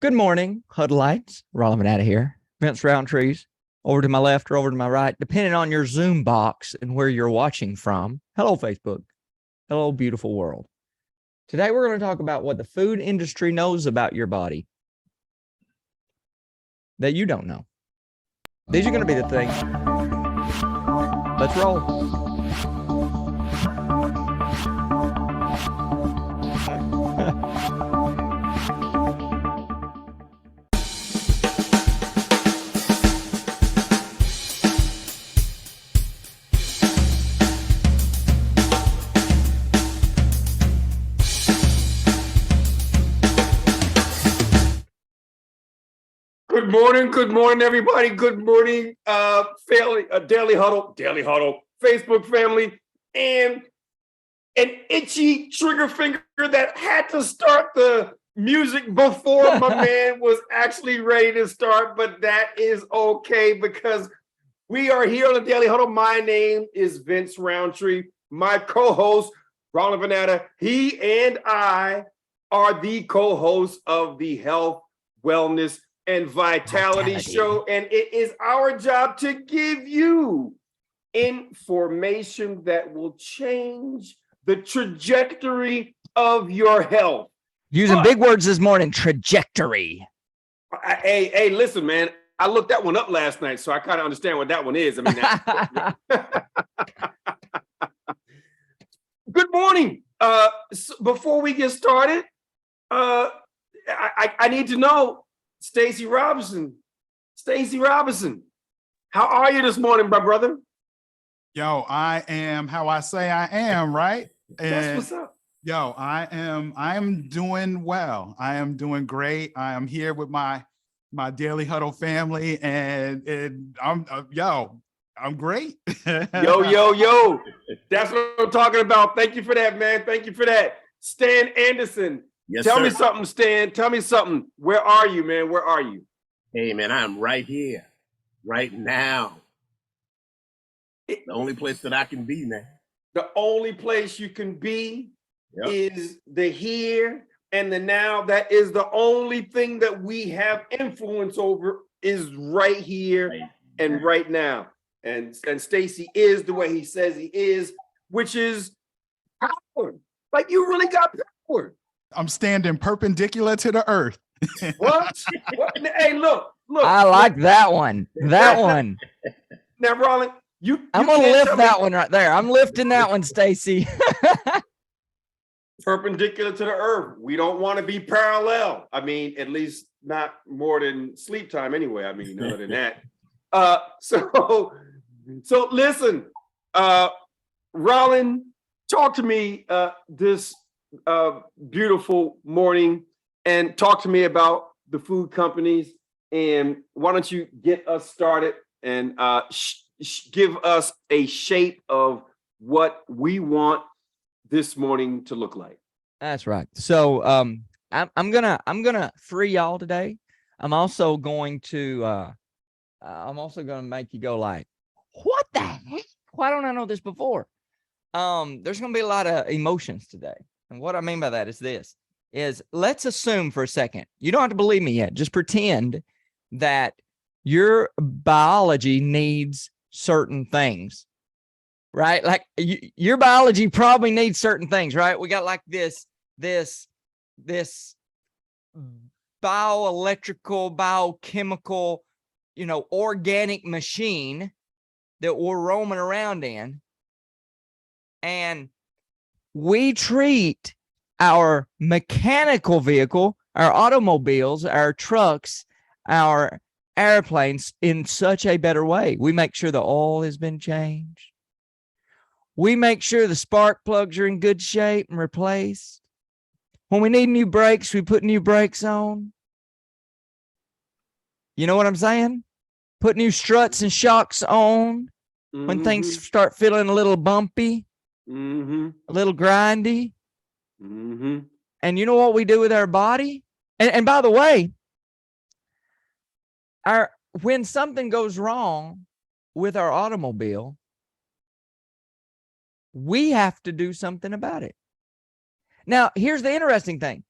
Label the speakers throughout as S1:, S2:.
S1: Good morning, Huddleites. Rawlin Vanatta here. Vince Rountree, over to my left or over to my right, depending on your Zoom box and where you're watching from. Hello, Facebook. Hello, beautiful world. Today, we're going to talk about what the food industry knows about your body that you don't know. These are going to be the things. Let's roll.
S2: Good morning, everybody. Good morning, family, Daily Huddle, Facebook family, and an itchy trigger finger that had to start the music before my man was actually ready to start, but that is okay because we are here on the Daily Huddle. My name is Vince Rountree. My co-host, Rawlin Vanatta, he and I are the co-hosts of the Health, Wellness, and Vitality Show, and it is our job to give you information that will change the trajectory of your health.
S1: Using big words this morning, trajectory.
S2: Hey, listen, man. I looked that one up last night, so I kind of understand what that one is. I mean, good morning. Before we get started, I need to know, Stacey Robinson, how are you this morning, my brother?
S3: Yo, I am how I say I am, right?
S2: That's what's up.
S3: Yo, I am doing well. I am doing great. I am here with my Daily Huddle family, and I'm great.
S2: Yo. That's what I'm talking about. Thank you for that, man. Thank you for that. Stan Anderson.
S4: Yes,
S2: Tell
S4: sir.
S2: me something, Stan. Tell me something. Where are you, man? Where are you?
S4: Hey, man, I'm right here, right now. The only place that I can be, man.
S2: The only place you can be
S4: Yep.
S2: is the here and the now. That is the only thing that we have influence over, is right here and right now. And Stacey is the way he says he is, which is power. Like, you really got power.
S3: I'm standing perpendicular to the earth.
S2: What? Hey, look.
S1: I like that one. That one.
S2: Now, Rawlin,
S1: I'm going to lift that one right there. I'm lifting that one, Stacey.
S2: Perpendicular to the earth. We don't want to be parallel. I mean, at least not more than sleep time anyway. I mean, other than that. So listen, Rawlin, talk to me this beautiful morning and talk to me about the food companies, and why don't you get us started and give us a shape of what we want this morning to look like.
S1: That's right. So I'm gonna free y'all today. I'm also going to make you go like, what the heck? Why don't I know this before? There's gonna be a lot of emotions today. And what I mean by that is this: let's assume for a second, you don't have to believe me yet, just pretend that your biology needs certain things, right? Like your biology probably needs certain things, right? We got like this bioelectrical, biochemical, organic machine that we're roaming around in. And we treat our mechanical vehicle, our automobiles, our trucks, our airplanes in such a better way. We make sure the oil has been changed. We make sure the spark plugs are in good shape and replaced. When we need new brakes, we put new brakes on. You know what I'm saying? Put new struts and shocks on when things start feeling a little bumpy, a little grindy. And you know what we do with our body? And by the way, when something goes wrong with our automobile, we have to do something about it. Now, here's the interesting thing.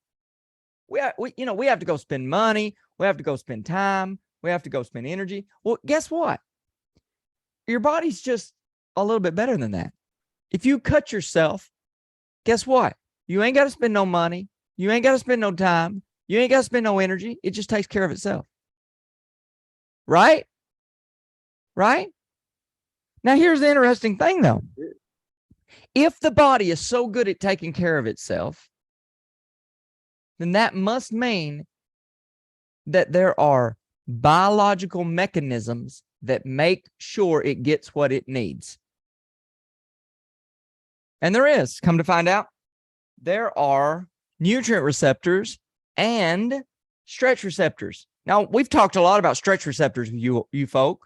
S1: we have to go spend money. We have to go spend time. We have to go spend energy. Well, guess what? Your body's just a little bit better than that. If you cut yourself, guess what? You ain't got to spend no money. You ain't got to spend no time. You ain't got to spend no energy. It just takes care of itself. Right? Right? Now, here's the interesting thing, though. If the body is so good at taking care of itself, then that must mean that there are biological mechanisms that make sure it gets what it needs. And there is, come to find out, there are nutrient receptors and stretch receptors. Now, we've talked a lot about stretch receptors with you folk.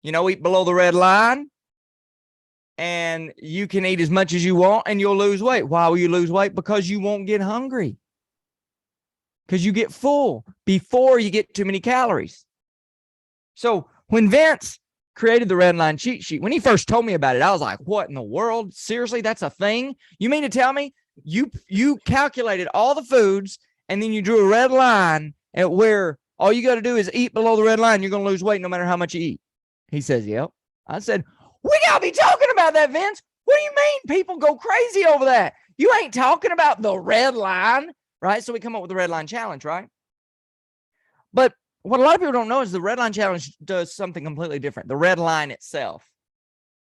S1: Eat below the red line, and you can eat as much as you want, and you'll lose weight. Why will you lose weight? Because you won't get hungry. Because you get full before you get too many calories. So when Vince created the red line cheat sheet, when he first told me about it, I was like, what in the world? Seriously, that's a thing? You mean to tell me you calculated all the foods and then you drew a red line at where all you got to do is eat below the red line. You're going to lose weight no matter how much you eat. He says, yep. I said, we got to be talking about that, Vince. What do you mean? People go crazy over that. You ain't talking about the red line, right? So we come up with the red line challenge, right? But what a lot of people don't know is the red line challenge does something completely different. The red line itself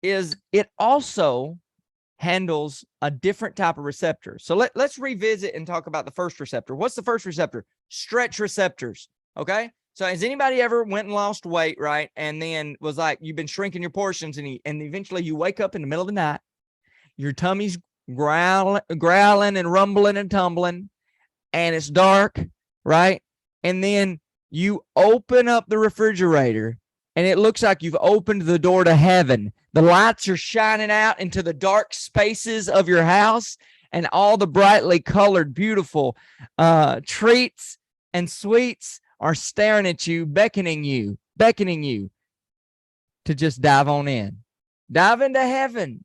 S1: it also handles a different type of receptor. So let's revisit and talk about the first receptor. What's the first receptor? Stretch receptors. Okay. So has anybody ever went and lost weight, right? And then was like, you've been shrinking your portions and eventually you wake up in the middle of the night, your tummy's growling and rumbling and tumbling, and it's dark, right? And then you open up the refrigerator and it looks like you've opened the door to heaven. The lights are shining out into the dark spaces of your house, and all the brightly colored, beautiful treats and sweets are staring at you, beckoning you to just dive on in. Dive into heaven.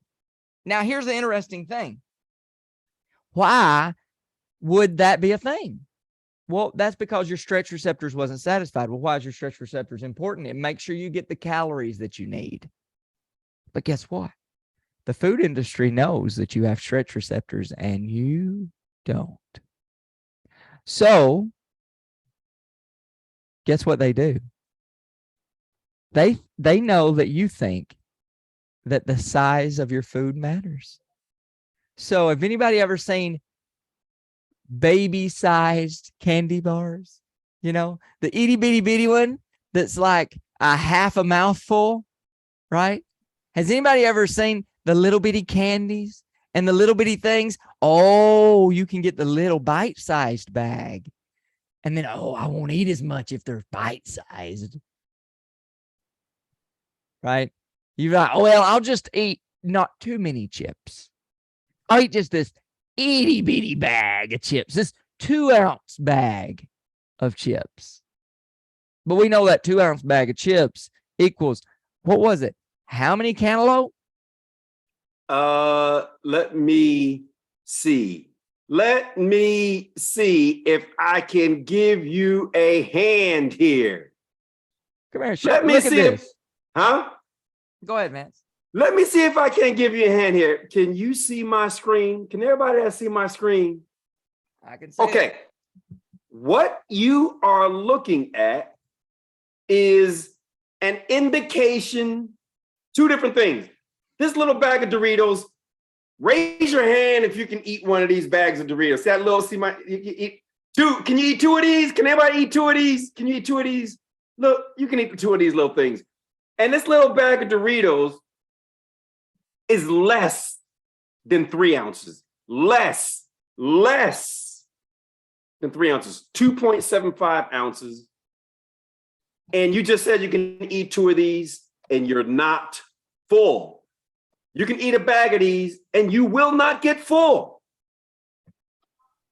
S1: Now, here's the interesting thing. Why would that be a thing? Well, that's because your stretch receptors wasn't satisfied. Well, why is your stretch receptors important? It makes sure you get the calories that you need. But guess what? The food industry knows that you have stretch receptors and you don't. So, guess what they do? They know that you think that the size of your food matters. So, if anybody ever seen baby-sized candy bars, the itty bitty bitty one that's like a half a mouthful, right? Has anybody ever seen the little bitty candies and the little bitty things? Oh, you can get the little bite-sized bag. And then, I won't eat as much if they're bite-sized. Right? You're like, I'll just eat not too many chips. I'll eat just this itty bitty bag of chips, this 2-ounce bag of chips. But we know that 2-ounce bag of chips equals, what was it? How many cantaloupe?
S2: Let me see. Let me see if I can give you a hand here.
S1: Come here.
S2: Let me see if, huh?
S1: Go ahead, man.
S2: Let me see if I can give you a hand here. Can you see my screen? Can everybody else see my screen?
S1: I can see
S2: Okay.
S1: it.
S2: What you are looking at is an indication, two different things. This little bag of Doritos, raise your hand if you can eat one of these bags of Doritos. See that little, you can eat two. Can you eat 2 of these? Can everybody eat 2 of these? Can you eat 2 of these? Look, you can eat 2 of these little things. And this little bag of Doritos is less than 3 ounces. Less than 3 ounces. 2.75 ounces. And you just said you can eat 2 of these and you're not full. You can eat a bag of these and you will not get full.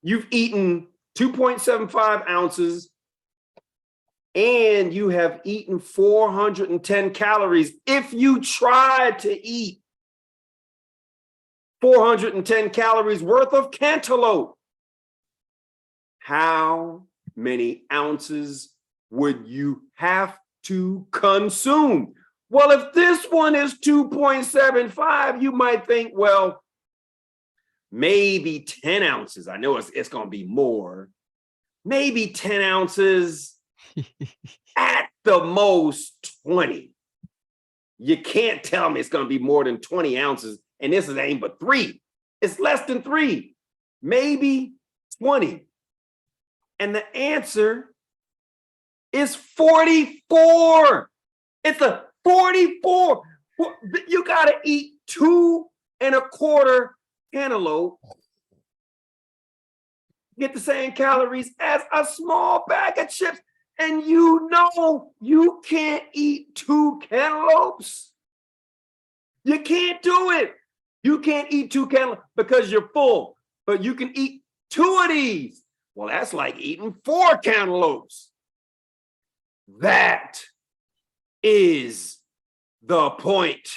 S2: You've eaten 2.75 ounces and you have eaten 410 calories. If you try to eat 410 calories worth of cantaloupe, how many ounces would you have to consume? Well, if this one is 2.75, you might think, well, maybe 10 ounces. I know it's going to be more. Maybe 10 ounces, at the most 20. You can't tell me it's going to be more than 20 ounces, and this is ain't but 3. It's less than 3, maybe 20. And the answer is 44. It's a 44. You got to eat 2.25 cantaloupe, get the same calories as a small bag of chips. And you know you can't eat 2 cantaloupes. You can't do it. You can't eat 2 cantaloupes because you're full, but you can eat 2 of these. Well, that's like eating 4 cantaloupes. That is the point.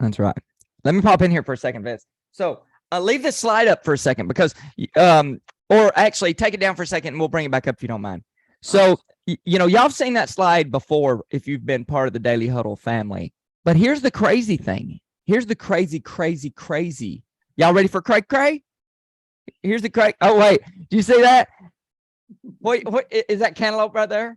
S1: That's right. Let me pop in here for a second, Vince. So leave this slide up for a second because, or actually take it down for a second and we'll bring it back up if you don't mind. So, you know, y'all have seen that slide before if you've been part of the Daily Huddle family. But here's the crazy thing. Here's the crazy. Y'all ready for cray? Here's the cray. Oh, wait. Do you see that? Wait, what is that cantaloupe right there?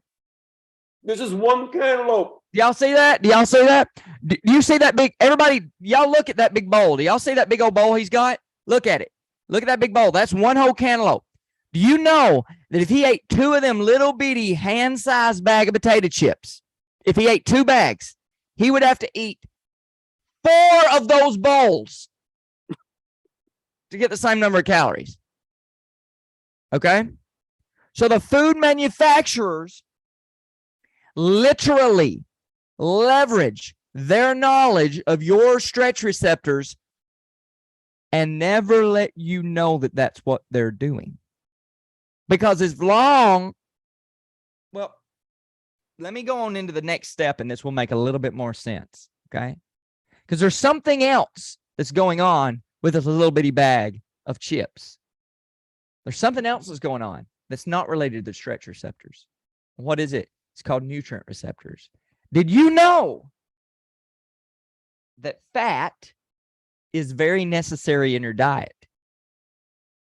S2: This is 1 cantaloupe.
S1: Do y'all see that? Do y'all see that? Do you see that big, everybody, y'all look at that big bowl. Do y'all see that big old bowl he's got? Look at it. Look at that big bowl. That's 1 whole cantaloupe. Do you know that if he ate 2 of them little bitty hand-sized bag of potato chips, if he ate 2 bags, he would have to eat 4 of those bowls to get the same number of calories. Okay? So the food manufacturers literally leverage their knowledge of your stretch receptors and never let you know that that's what they're doing. Because as long, well, let me go on into the next step and this will make a little bit more sense, okay? Because there's something else that's going on with this little bitty bag of chips. There's something else that's going on that's not related to stretch receptors. What is it? It's called nutrient receptors. Did you know that fat is very necessary in your diet?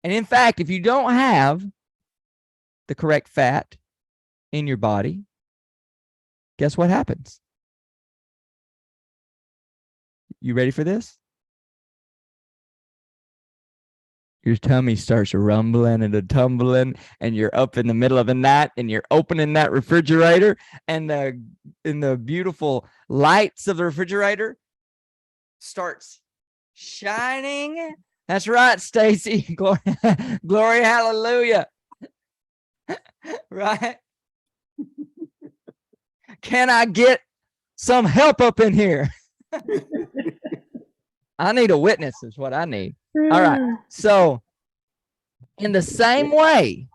S1: And in fact, if you don't have the correct fat in your body, guess what happens? You ready for this? Your tummy starts rumbling and tumbling, and you're up in the middle of the night, and you're opening that refrigerator, and the beautiful lights of the refrigerator starts shining. That's right, Stacy. Glory, glory, hallelujah. Right? Can I get some help up in here? I need a witness is what I need. All right. So in the same way,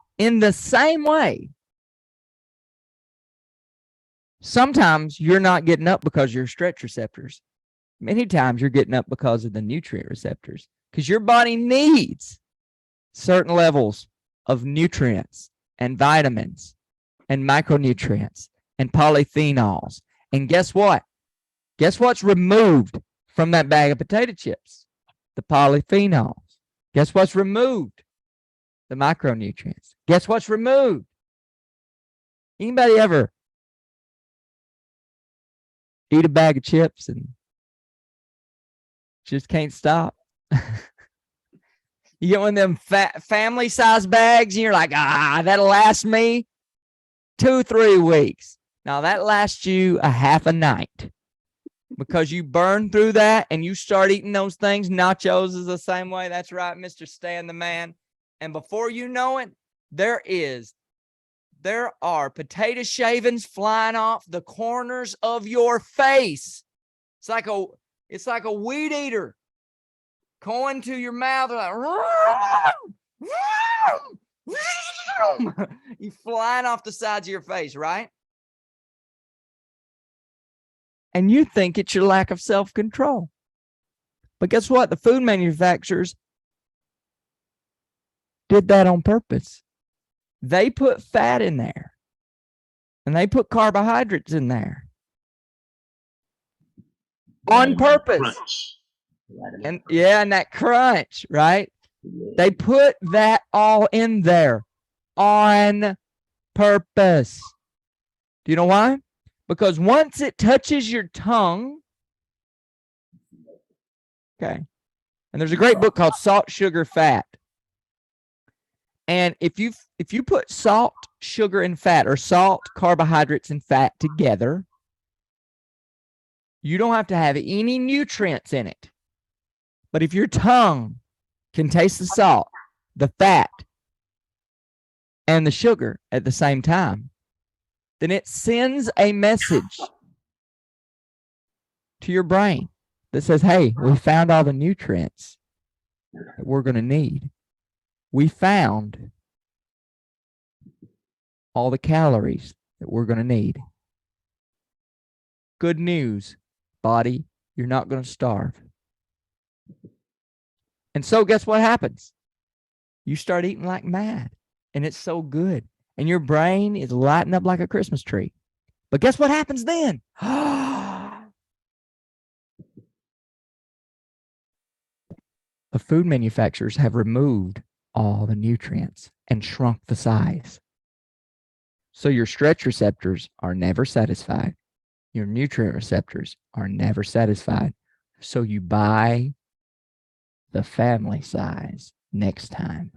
S1: sometimes you're not getting up because of your stretch receptors. Many times you're getting up because of the nutrient receptors, because your body needs certain levels of nutrients and vitamins and micronutrients and polyphenols. And guess what? Guess what's removed from that bag of potato chips? The polyphenols. Guess what's removed? The micronutrients. Guess what's removed? Anybody ever eat a bag of chips and just can't stop? You get one of them family size bags and you're like, that'll last me 2-3 weeks. Now that lasts you a half a night because you burn through that and you start eating those things. Nachos is the same way. That's right, Mr. Stan the man. And before you know it, there are potato shavings flying off the corners of your face. It's like a weed eater going to your mouth, like, you flying off the sides of your face, right? And you think it's your lack of self-control. But guess what? The food manufacturers did that on purpose. They put fat in there, and they put carbohydrates in there on purpose.
S4: Crunch.
S1: And yeah, and that crunch, right? They put that all in there on purpose. Do you know why? Because once it touches your tongue, okay, and there's a great book called Salt, Sugar, Fat. And if you put salt, sugar, and fat, or salt, carbohydrates, and fat together, you don't have to have any nutrients in it. But if your tongue can taste the salt, the fat, and the sugar at the same time, then it sends a message to your brain that says, hey, we found all the nutrients that we're going to need. We found all the calories that we're going to need. Good news, body, you're not going to starve. And so guess what happens? You start eating like mad, and it's so good. And your brain is lighting up like a Christmas tree. But guess what happens then? The food manufacturers have removed all the nutrients and shrunk the size. So your stretch receptors are never satisfied. Your nutrient receptors are never satisfied. So you buy the family size next time.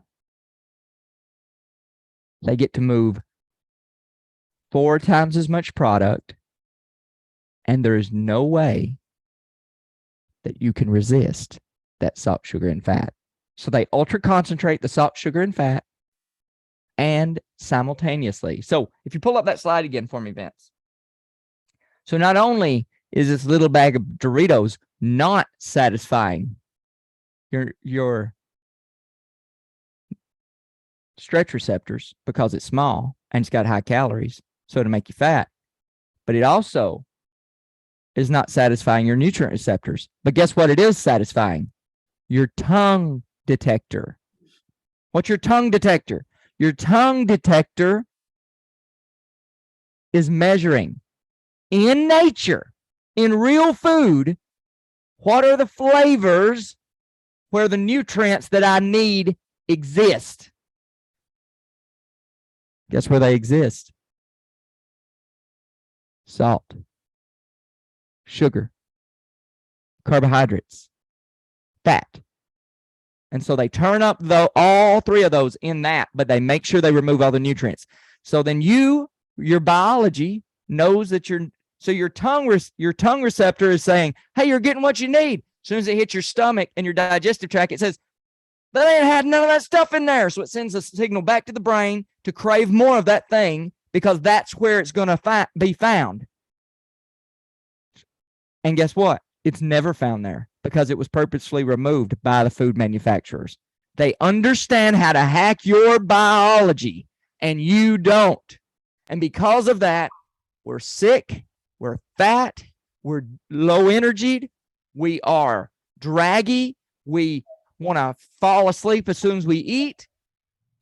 S1: They get to move 4 times as much product, and there is no way that you can resist that salt, sugar, and fat. So they ultra concentrate the salt, sugar, and fat, and simultaneously. So if you pull up that slide again for me, Vince. So not only is this little bag of Doritos not satisfying your stretch receptors because it's small and it's got high calories, so it'll make you fat, but it also is not satisfying your nutrient receptors. But guess what it is satisfying? Your tongue detector. What's your tongue detector? Your tongue detector is measuring in nature, in real food, what are the flavors where the nutrients that I need exist. Guess where they exist? Salt, sugar, carbohydrates, fat. And so they turn up all 3 of those in that, but they make sure they remove all the nutrients. So then your biology knows that your tongue receptor is saying, hey, you're getting what you need. As soon as it hits your stomach and your digestive tract, it says, that ain't had none of that stuff in there. So it sends a signal back to the brain to crave more of that thing because that's where it's going to be found. And guess what? It's never found there because it was purposely removed by the food manufacturers. They understand how to hack your biology, and you don't. And because of that, we're sick, we're fat, we're low energied, we are draggy, we want to fall asleep as soon as we eat,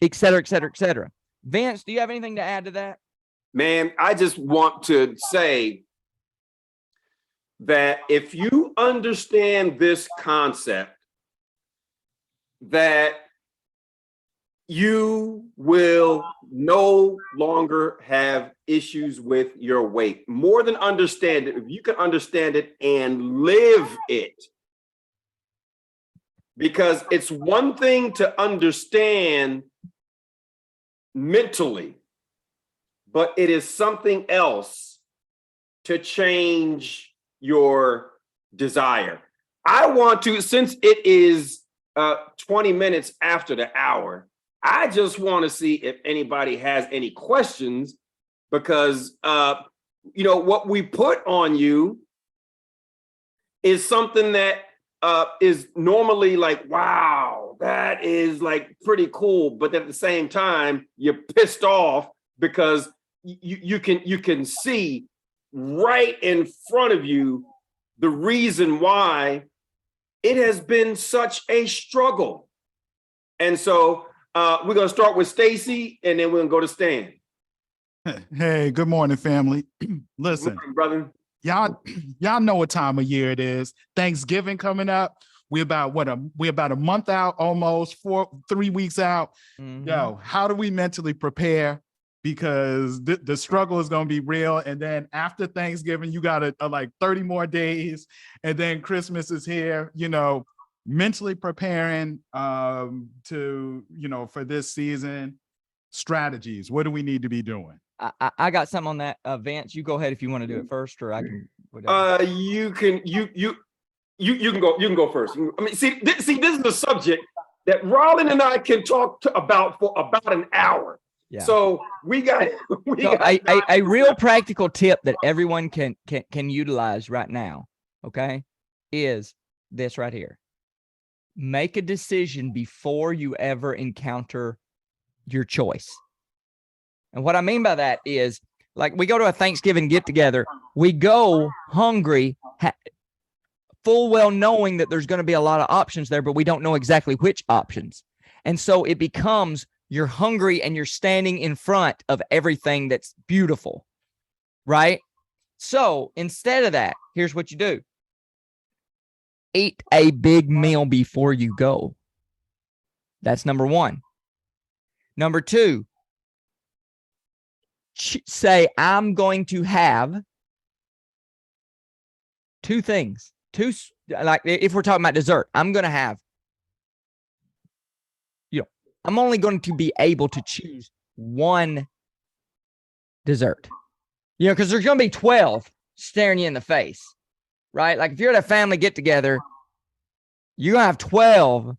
S1: et cetera, et cetera, et cetera. Vince, do you have anything to add to that?
S2: Man, I just want to say that if you understand this concept, that you will no longer have issues with your weight. More than understand it, if you can understand it and live it. Because it's one thing to understand mentally, but it is something else to change your desire. I want to, since it is 20 minutes after the hour, I just want to see if anybody has any questions, because what we put on you is something that is normally like, wow, that is like pretty cool, but at the same time you're pissed off because you can see right in front of you the reason why it has been such a struggle. And so We're gonna start with Stacy, and then we're gonna go to Stan.
S3: Hey, good morning, family. Listen,
S2: Morning, brother.
S3: y'all know what time of year it is. Thanksgiving coming up. We about a month out, almost 3 weeks out.
S1: Mhm.
S3: Yo, how do we mentally prepare? Because the struggle is going to be real. And then after Thanksgiving, you got like 30 more days. And then Christmas is here, mentally preparing to, for this season. Strategies. What do we need to be doing?
S1: I got something on that. Vance, you go ahead if you want to do it first, or I can. Whatever.
S2: You can go first. I mean, see, this is the subject that Rawlin and I can talk about for about an hour.
S1: Yeah.
S2: So we got
S1: a real practical tip that everyone can utilize right now, okay, is this right here. Make a decision before you ever encounter your choice. And what I mean by that is, like, we go to a Thanksgiving get together, we go hungry, full well knowing that there's going to be a lot of options there, but we don't know exactly which options. And so it becomes you're hungry and you're standing in front of everything that's beautiful, right? So instead of that, here's what you do. Eat a big meal before you go. That's number one. Number two, say, I'm going to have two things. Like if we're talking about dessert, I'm going to have, I'm only going to be able to choose one dessert, because there's going to be 12 staring you in the face, right? Like if you're at a family get together, you're going to have 12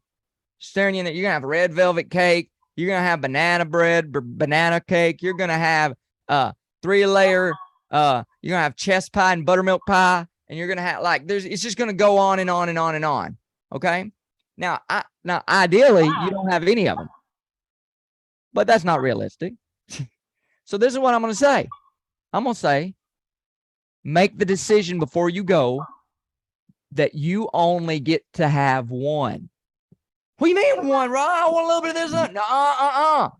S1: staring you in the, you're going to have red velvet cake. You're going to have banana bread, banana cake. You're going to have 3-layer, you're going to have chest pie and buttermilk pie. And you're going to have it's just going to go on and on and on and on. Okay. Now, ideally you don't have any of them, but that's not realistic. So this is what I'm going to say. I'm going to say, make the decision before you go that you only get to have one. What do you mean one, Rob? I want a little bit of this. No,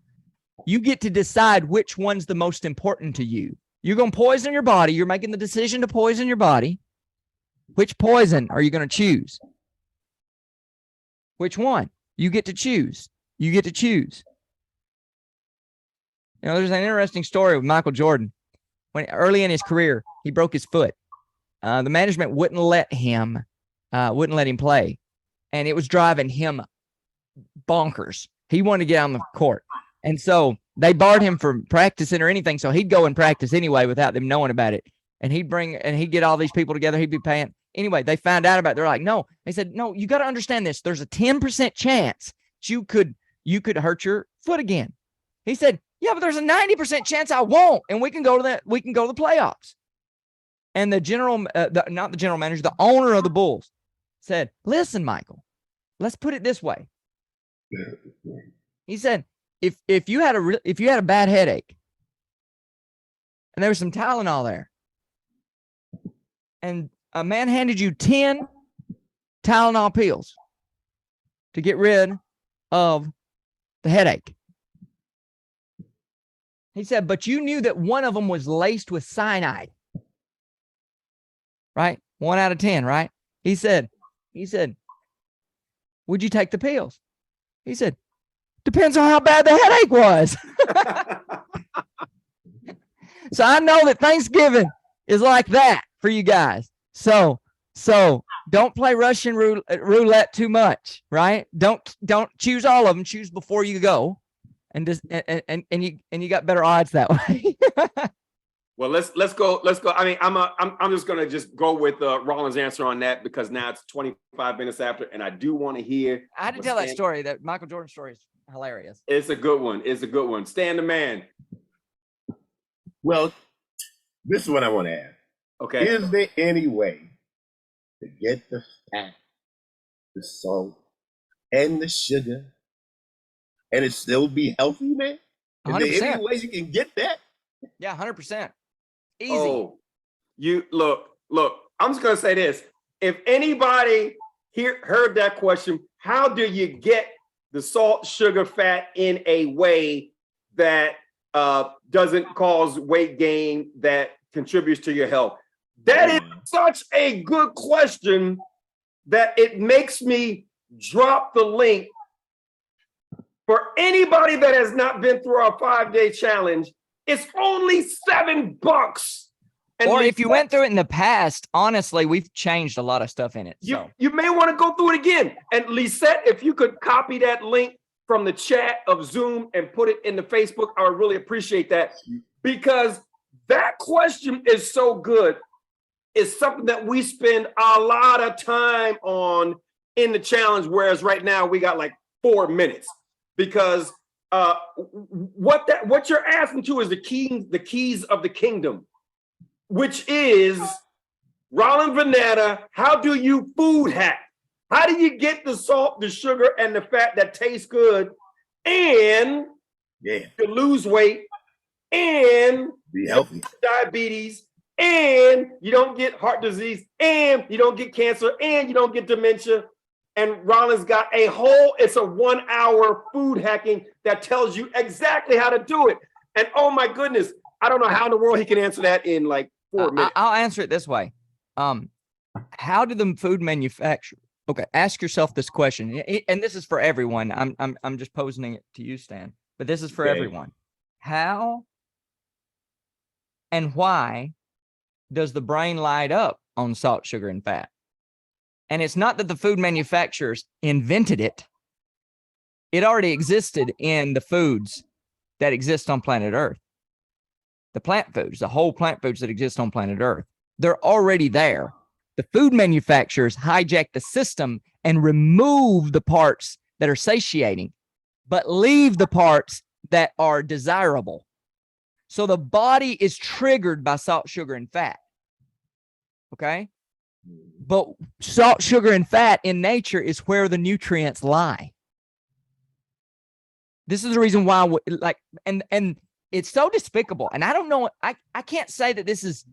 S1: You get to decide which one's the most important to you. You're going to poison your body. You're making the decision to poison your body. Which poison are you going to choose? Which one? You get to choose. You get to choose. There's an interesting story with Michael Jordan. When early in his career, he broke his foot. The management wouldn't let him play. And it was driving him bonkers. He wanted to get on the court. And so they barred him from practicing or anything. So he'd go and practice anyway without them knowing about it. And he'd get all these people together. He'd be paying. Anyway, they found out about it. They're like, no. They said, no, you got to understand this. There's a 10% chance you could hurt your foot again. He said, yeah, but there's a 90% chance I won't. And we can go to the playoffs. And the not the general manager, the owner of the Bulls said, listen, Michael, let's put it this way. He said, if you had a bad headache and there was some Tylenol there and a man handed you 10 Tylenol pills to get rid of the headache. He said, but you knew that one of them was laced with cyanide. Right? 1 out of 10, right? He said, would you take the pills? He said, depends on how bad the headache was. So I know that Thanksgiving is like that for you guys. So don't play Russian roulette too much, right? Don't choose all of them. Choose before you go, and you got better odds that way.
S2: Well, let's go. I mean, I'm just gonna go with Rawlin's answer on that because now it's 25 minutes after, and I do want to hear.
S1: I had to tell that story. That Michael Jordan story is hilarious.
S2: It's a good one. Stan the man.
S4: Well, this is what I want to ask.
S2: Okay.
S4: Is there any way to get the fat, the salt, and the sugar, and it still be healthy, man? Is
S1: 100%.
S4: there any way you can get that?
S1: Yeah, 100%. Easy.
S2: Oh, you look. I'm just gonna say this: if anybody heard that question, how do you get the salt, sugar, fat in a way that doesn't cause weight gain, that contributes to your health? That is such a good question that it makes me drop the link for anybody that has not been through our 5-day challenge. It's only $7. And
S1: or if you went through it in the past, honestly, we've changed a lot of stuff in it. So
S2: you may want to go through it again. And Lisette, if you could copy that link from the chat of Zoom and put it in the Facebook, I would really appreciate that, because that question is so good. It's something that we spend a lot of time on in the challenge, whereas right now we got like 4 minutes, because what you're asking to is the keys of the kingdom, which is Rawlin, Vanatta. How do you food hack? How do you get the salt, the sugar, and the fat that tastes good, and you lose weight, and
S4: be healthy,
S2: diabetes, and you don't get heart disease, and you don't get cancer, and you don't get dementia? And Rawlin's got it's a 1-hour food hacking that tells you exactly how to do it. And oh my goodness, I don't know how in the world he can answer that in like 4 minutes.
S1: I'll answer it this way. How do the food manufacturer? Okay, ask yourself this question, and this is for everyone. I'm just posing it to you, Stan, but this is for everyone. How and why does the brain light up on salt, sugar, and fat? And it's not that the food manufacturers invented it. It already existed in the foods that exist on planet Earth. The plant foods, the whole plant foods that exist on planet Earth, they're already there. The food manufacturers hijack the system and remove the parts that are satiating, but leave the parts that are desirable. So the body is triggered by salt, sugar, and fat. Okay? But salt, sugar, and fat in nature is where the nutrients lie. This is the reason why, and it's so despicable. And I don't know, I can't say that this is,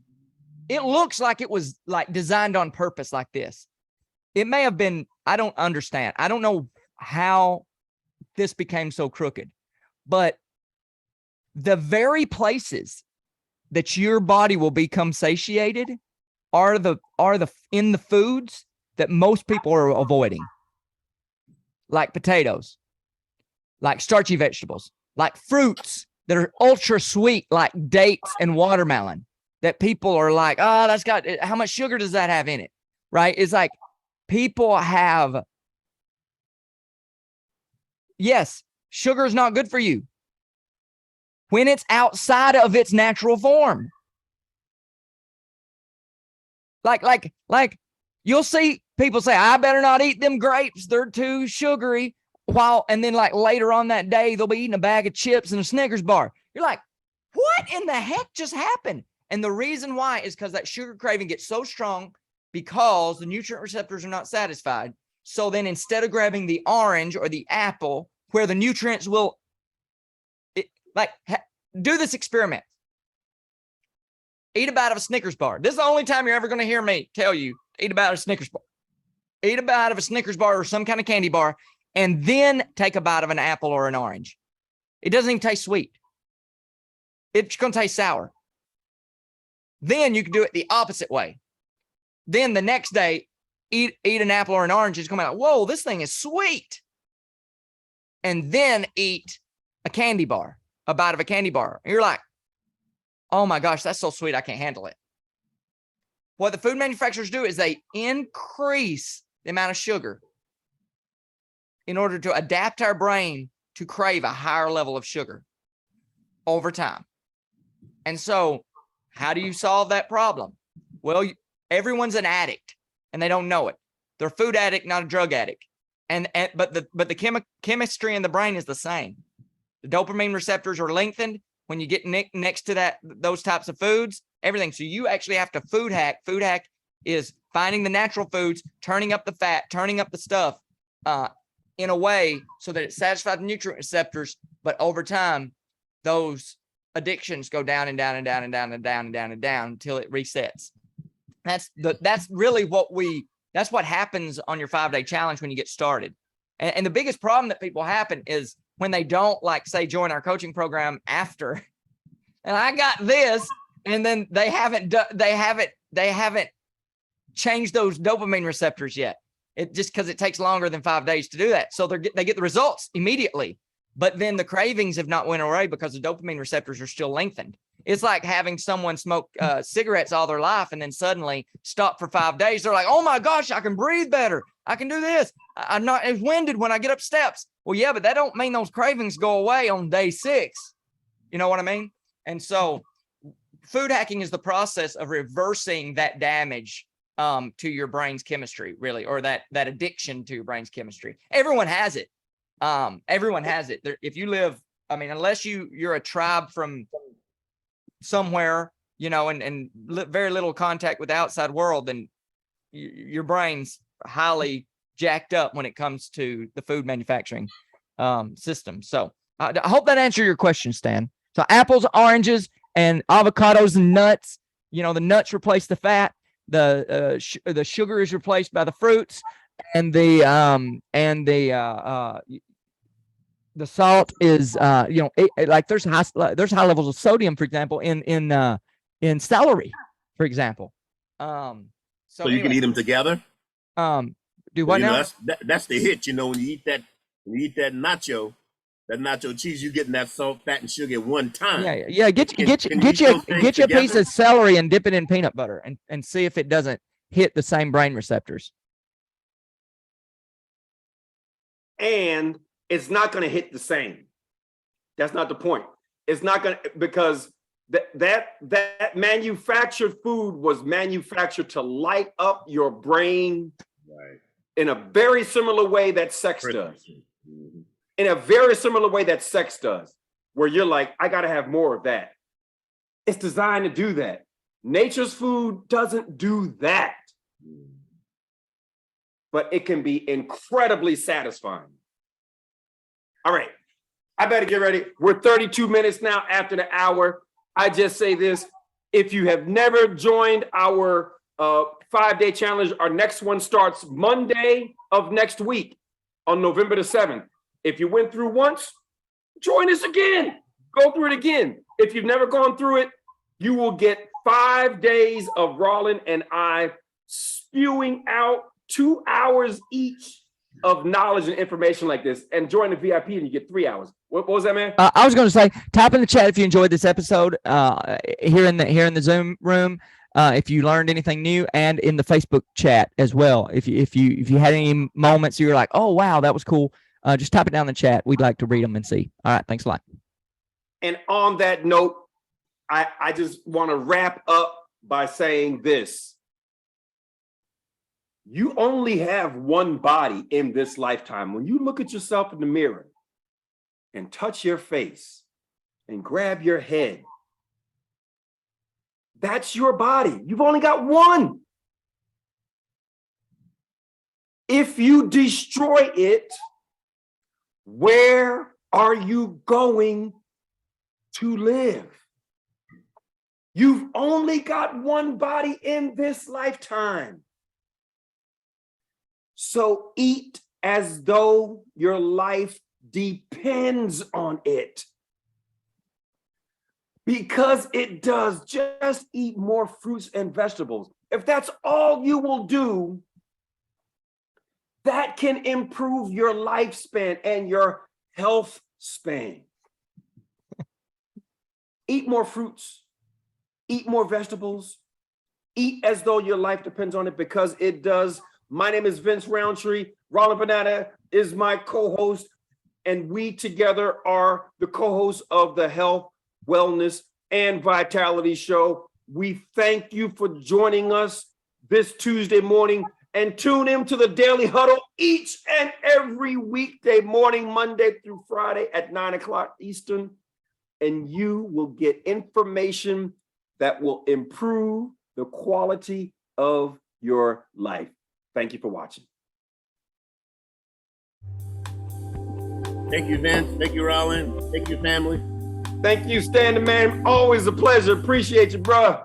S1: it looks like it was like designed on purpose like this. It may have been, I don't understand. I don't know how this became so crooked, but the very places that your body will become satiated are in the foods that most people are avoiding, like potatoes, like starchy vegetables, like fruits that are ultra sweet, like dates and watermelon, that people are like, oh, that's got, how much sugar does that have in it? Right? It's like people have, yes, sugar is not good for you when it's outside of its natural form. Like you'll see people say, I better not eat them grapes, they're too sugary. And then like later on that day, they'll be eating a bag of chips and a Snickers bar. You're like, what in the heck just happened? And the reason why is because that sugar craving gets so strong because the nutrient receptors are not satisfied. So then instead of grabbing the orange or the apple where the nutrients will, do this experiment. Eat a bite of a Snickers bar. This is the only time you're ever going to hear me tell you, eat a bite of a Snickers bar. Eat a bite of a Snickers bar or some kind of candy bar, and then take a bite of an apple or an orange. It doesn't even taste sweet. It's going to taste sour. Then you can do it the opposite way. Then the next day, eat an apple or an orange. It's going to be like, whoa, this thing is sweet. And then eat a candy bar, a bite of a candy bar. And you're like, oh my gosh, that's so sweet, I can't handle it. What the food manufacturers do is they increase the amount of sugar in order to adapt our brain to crave a higher level of sugar over time. And so how do you solve that problem? Well, everyone's an addict and they don't know it. They're a food addict, not a drug addict. But the chemistry in the brain is the same. The dopamine receptors are lengthened when you get next to those types of foods, everything. So you actually have to food hack. Food hack is finding the natural foods, turning up the fat, turning up the stuff in a way so that it satisfies the nutrient receptors. But over time, those addictions go down and down and down and down and down and down and down until it resets. That's really that's what happens on your 5-day challenge when you get started. And the biggest problem that people happen is when they don't, like, say, join our coaching program after, and I got this, and then they haven't changed those dopamine receptors yet. It just because it takes longer than 5 days to do that. So they get the results immediately, but then the cravings have not went away because the dopamine receptors are still lengthened. It's like having someone smoke cigarettes all their life and then suddenly stop for 5 days. They're like, oh my gosh, I can breathe better. I can do this. I'm not as winded when I get up steps. Well, yeah, but that don't mean those cravings go away on day 6. You know what I mean? And so food hacking is the process of reversing that damage to your brain's chemistry, really, or that addiction to your brain's chemistry. Everyone has it. Everyone has it. If you live, I mean, unless you're a tribe from somewhere, you know, and very little contact with the outside world, then your brain's highly jacked up when it comes to the food manufacturing system. So I hope that answered your question, Stan. So apples, oranges, and avocados and nuts. You know, the nuts replace the fat. The sugar is replaced by the fruits, and the salt is like there's high levels of sodium, for example, in celery, for example. So
S4: you can eat them together.
S1: Do what now?
S4: That's the hit. You know, when you eat that nacho cheese, you getting that salt, fat, and sugar at one time.
S1: Yeah. Get you a piece of celery and dip it in peanut butter and see if it doesn't hit the same brain receptors.
S2: And it's not going to hit the same. That's not the point. It's not going to, because that manufactured food was manufactured to light up your brain, right, in a very similar way that sex does. Mm-hmm. In a very similar way that sex does, where you're like, I got to have more of that. It's designed to do that. Nature's food doesn't do that. But it can be incredibly satisfying. All right, I better get ready. We're 32 minutes now after the hour. I just say this: if you have never joined our 5-day challenge, our next one starts Monday of next week on November the 7th. If you went through once, join us again. Go through it again. If you've never gone through it, you will get 5 days of Rawlin and I spewing out 2 hours each of knowledge and information like this. And join the VIP and you get 3 hours. What was that, man?
S1: I was going to say, type in the chat if you enjoyed this episode here in the Zoom room. If you learned anything new, and in the Facebook chat as well. If you had any moments you're like, oh wow, that was cool. Just type it down in the chat. We'd like to read them and see. All right. Thanks a lot.
S2: And on that note, I just want to wrap up by saying this. You only have one body in this lifetime. When you look at yourself in the mirror and touch your face and grab your head, that's your body. You've only got one. If you destroy it, where are you going to live? You've only got one body in this lifetime. So eat as though your life depends on it. Because it does. Just eat more fruits and vegetables. If that's all you will do, that can improve your lifespan and your health span. Eat more fruits, eat more vegetables, eat as though your life depends on it, because it does. My name is Vince Rountree. Rawlin Vanatta is my co-host, and we together are the co-hosts of the Health, Wellness, and Vitality Show. We thank you for joining us this Tuesday morning, and tune in to the Daily Huddle each and every weekday morning, Monday through Friday at 9 o'clock Eastern, and you will get information that will improve the quality of your life. Thank you for watching.
S4: Thank you, Vince. Thank you, Rawlin. Thank you, family.
S2: Thank you, Stan the Man. Always a pleasure. Appreciate you, bro.